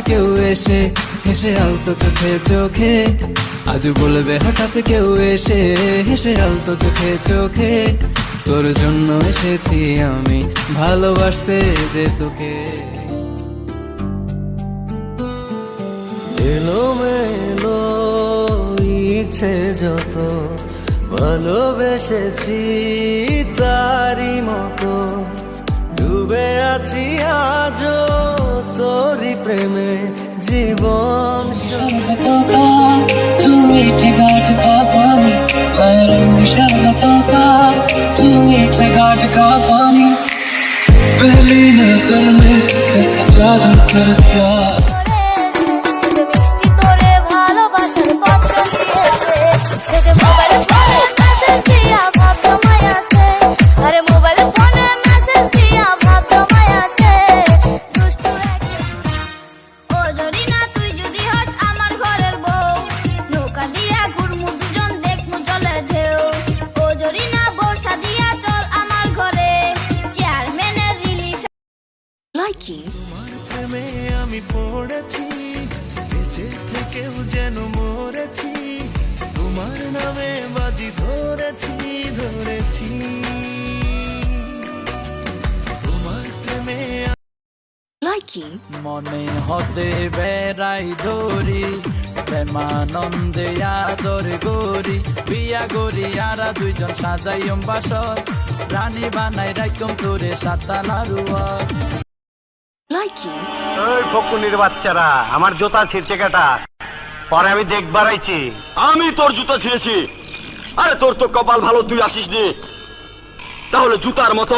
কেউ এসে হেসে আলতো চোখে চোখে, আজ বলবে হঠাৎ কেউ এসে হেসে আলতো চোখে চোখে, তোর জন্য এসেছি আমি ভালোবাসতে যে তোকে। এলোমেলো ইচ্ছে যত ভালোবেসেছি তারি মতো, ডুবে আছি আজও তোরি প্রেমে জীবন। शरबतों का तू मीठे गाठ का पानी, मैं रंग शरबतों का तू मीठे गाठ का पानी। पहली नजर में कैसा जादू कर दिया। প্রেমে আমি পড়েছি, বেঁচে থেকেও যেন মরেছি, তোমার নামে বাজি ধরেছি ধরেছি, তোমার প্রেমে মনে হতে বেড়াই ধরি, প্রেমানন্দে আদর গরি, বিয়া গরি আরা দুইজন সাজাইম বাসর, রানী বানাই রাখম তোরে সাতালারুয়ার। ওই ফকুনির বাচ্চারা আমার জুতা ছিঁড়ছে কেটা, পরে আমি দেখবার আইছি। আমি তোর জুতা ছিঁড়েছি? আরে তোর তো কপাল ভালো, তুই আসিস নি, তাহলে জুতার মতো